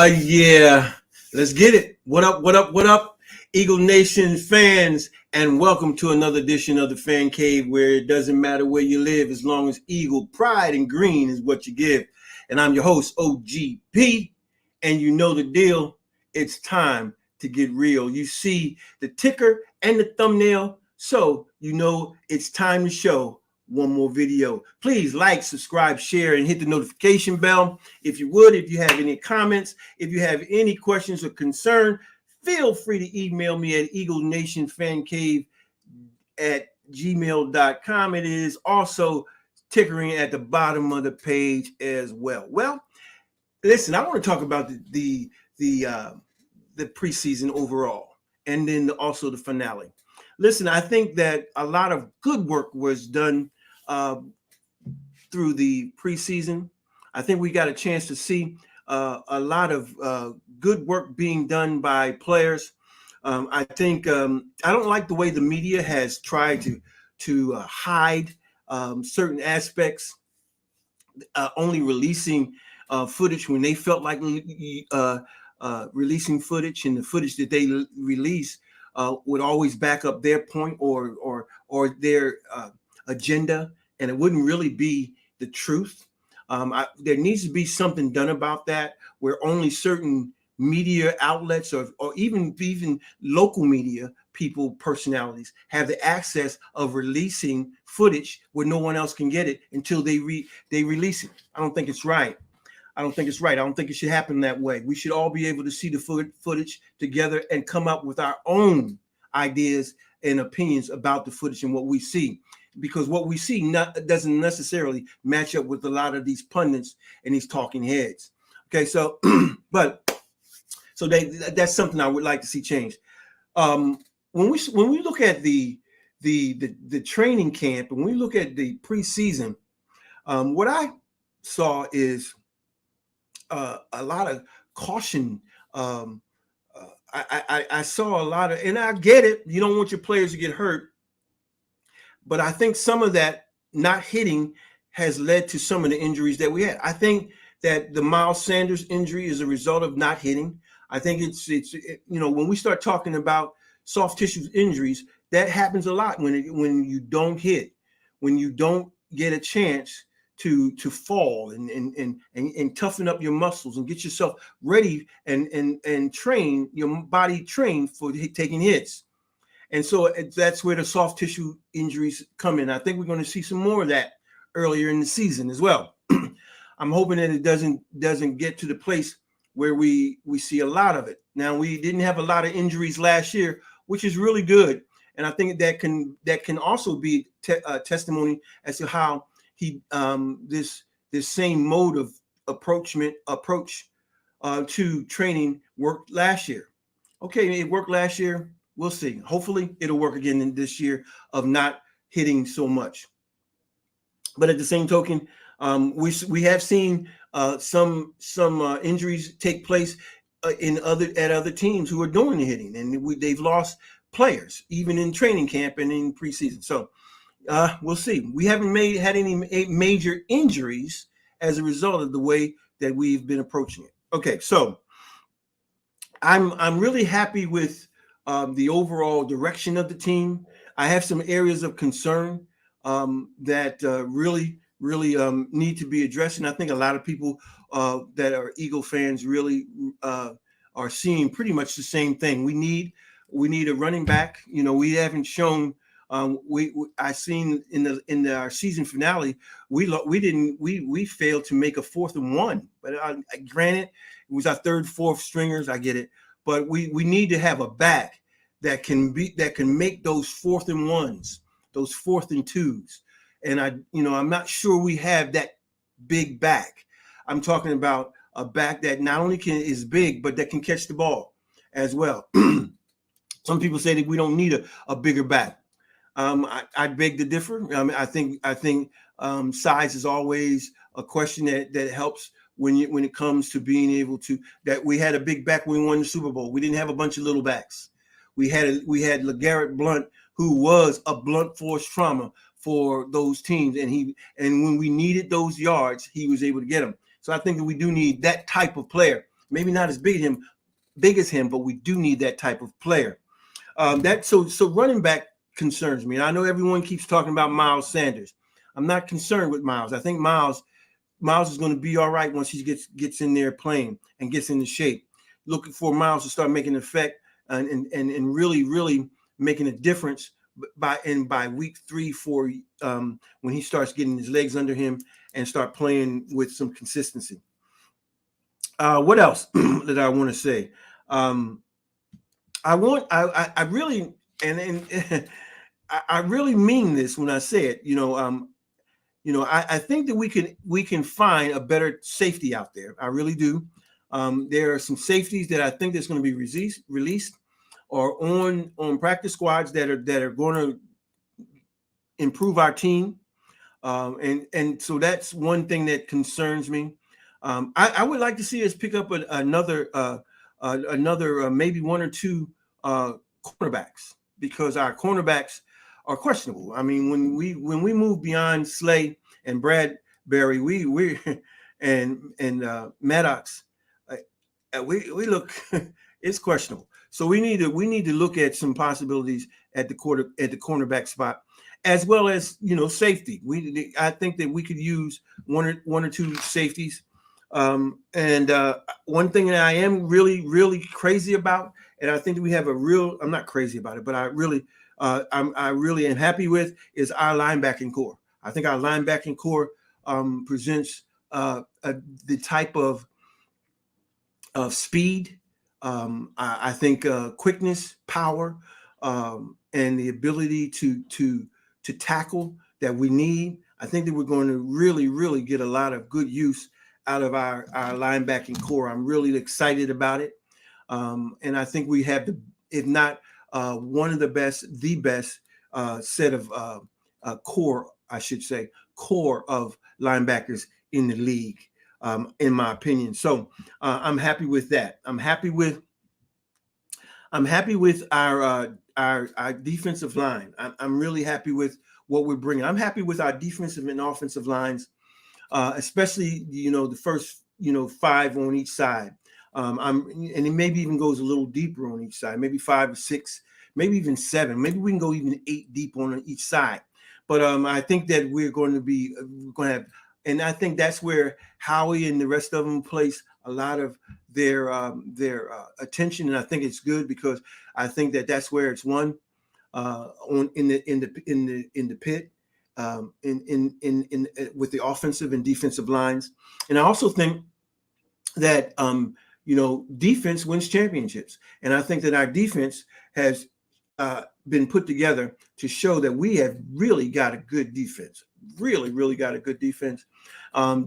Yeah, let's get it. What up, what up, what up, Eagle Nation fans, and welcome to another edition of the Fan Cave where it doesn't matter where you live as long as Eagle pride and green is what you give. And I'm your host, OGP, and you know the deal. It's time to get real. You see the ticker and the thumbnail, so you know it's time to show one more video. Please like, subscribe, share, and hit the notification bell. If you would, if you have any comments, if you have any questions or concern, feel free to email me at eaglenationfancave@gmail.com. It is also tickering at the bottom of the page as well. Well, listen, I want to talk about the preseason overall, and then also the finale. Listen, I think that a lot of good work was done through the preseason. I think we got a chance to see a lot of good work being done by players. I think I don't like the way the media has tried to hide certain aspects, only releasing footage when they felt like releasing footage, and the footage that they release would always back up their point or their agenda, and it wouldn't really be the truth. There needs to be something done about that, where only certain media outlets or even local media people, personalities, have the access of releasing footage where no one else can get it until they release it. I don't think it's right. I don't think it should happen that way. We should all be able to see the footage together and come up with our own ideas and opinions about the footage and what we see, because what we see doesn't necessarily match up with a lot of these pundits and these talking heads. Okay, so that's something I would like to see changed. When we look at the training camp and we look at the preseason, what I saw is a lot of caution. I saw a lot of, and I get it, you don't want your players to get hurt, but I think some of that not hitting has led to some of the injuries that we had. I think that the Miles Sanders injury is a result of not hitting. I think it's when we start talking about soft tissue injuries, that happens a lot when you don't hit, when you don't get a chance to fall and toughen up your muscles and get yourself ready and train your body trained for taking hits. And so that's where the soft tissue injuries come in. I think we're going to see some more of that earlier in the season as well. I'm hoping that it doesn't get to the place where we see a lot of it. Now, we didn't have a lot of injuries last year, which is really good. And I think that can also be testimony as to how this same mode of approach to training worked last year. Okay, it worked last year. We'll see. Hopefully, it'll work again in this year of not hitting so much. But at the same token, we have seen some injuries take place at other teams who are doing the hitting, and they've lost players even in training camp and in preseason. So we'll see. We haven't had any major injuries as a result of the way that we've been approaching it. Okay, so I'm really happy with the overall direction of the team. I have some areas of concern that really need to be addressed, and I think a lot of people that are Eagle fans really are seeing pretty much the same thing. We need a running back. We haven't shown. I seen in our season finale, we failed to make a 4th and 1. But granted, it was our 3rd, 4th stringers. I get it, but we need to have a back that can make those 4th and 1s, those 4th and 2s. And I'm not sure we have that big back. I'm talking about a back that not only is big, but that can catch the ball as well. Some people say that we don't need a bigger back. I beg to differ. I think size is always a question that helps when it comes to being able to. That we had a big back when we won the Super Bowl. We didn't have a bunch of little backs. We had LeGarrette Blount, who was a blunt force trauma for those teams, and when we needed those yards, he was able to get them. So I think that we do need that type of player. maybe not as big as him, but we do need that type of player. So running back concerns me. And I know everyone keeps talking about Miles Sanders. I'm not concerned with Miles. I think Miles is going to be all right once he gets in there playing and gets into shape. Looking for Miles to start making an effect and really making a difference by week 3, 4, when he starts getting his legs under him and start playing with some consistency. What else that I want to say? I really and I really mean this when I say it. I think that we can find a better safety out there. I really do. There are some safeties that I think that's going to be released or on practice squads that are going to improve our team. And so that's one thing that concerns me. I would like to see us pick up another maybe 1 or 2 cornerbacks, because our cornerbacks are questionable. I mean, when we move beyond Slay and Bradbury, we and Maddox, we look it's questionable. So we need to look at some possibilities at the cornerback spot, as well as safety. I think that we could use one or 2 safeties. One thing that I am really crazy about, and I think that we have I'm not crazy about it, but I really am happy with, is our linebacking core. I think our linebacking core presents the type of speed, I think quickness, power, and the ability to tackle that we need. I think that we're going to really get a lot of good use out of our linebacking core. I'm really excited about it. And I think we have if not one of the best set of core of linebackers in the league, in my opinion. So I'm happy with that. I'm happy with our defensive line. I'm really happy with what we're bringing. I'm happy with our defensive and offensive lines, especially the first 5 on each side. And it maybe even goes a little deeper on each side, maybe 5 or 6, maybe even 7. Maybe we can go even 8 deep on each side. But I think that we're going to have, and I think that's where Howie and the rest of them place a lot of their attention, and I think it's good, because I think that that's where it's won in the pit, with the offensive and defensive lines. And I also think that defense wins championships, and I think that our defense has been put together to show that we have really got a good defense. Really got a good defense. All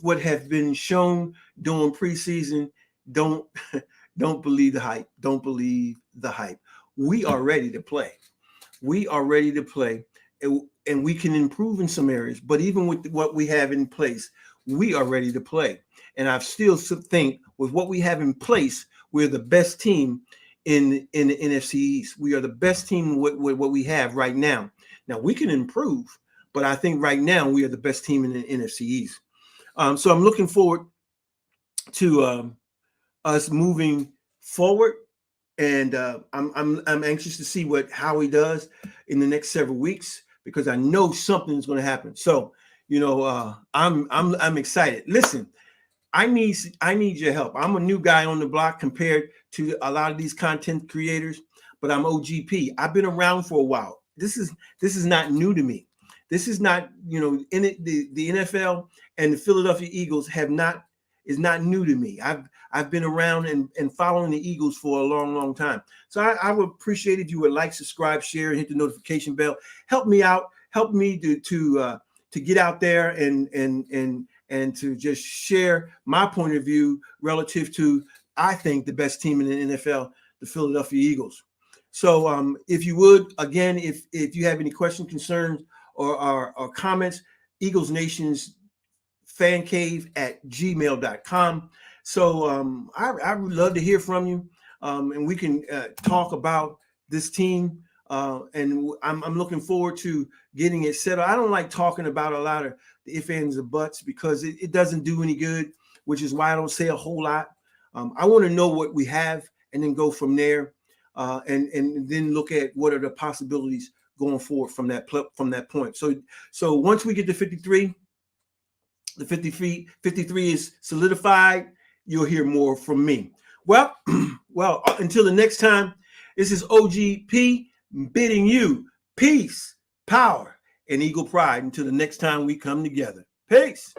what have been shown during preseason, don't believe the hype. Don't believe the hype. We are ready to play. And we can improve in some areas. But even with what we have in place, we are ready to play. And I still think with what we have in place, we're the best team in the NFC East. We are the best team with what we have right now. Now we can improve, but I think right now we are the best team in the NFC East. So I'm looking forward to us moving forward, and I'm anxious to see what Howie does in the next several weeks, because I know something's going to happen. So I'm excited. Listen, I need your help. I'm a new guy on the block compared to a lot of these content creators, but I'm OGP. I've been around for a while. This is not new to me. This is not, the NFL and the Philadelphia Eagles is not new to me. I've been around and following the Eagles for a long time. So I would appreciate if you would like, subscribe, share, and hit the notification bell. Help me out. Help me to get out there and to just share my point of view relative to, I think, the best team in the NFL, the Philadelphia Eagles. So if you would, again, if you have any questions, concerns, or comments, Eagles Nation's fan cave at gmail.com. So I would love to hear from you, and we can talk about this team. And I'm looking forward to getting it settled. I don't like talking about a lot of the ifs, ands, and buts, because it doesn't do any good. which is why I don't say a whole lot. I want to know what we have and then go from there, and then look at what are the possibilities going forward from that point. So once we get to 53, the 53 is solidified. You'll hear more from me. Well, until the next time, this is OGP bidding you peace, power, and eagle pride until the next time we come together. Peace.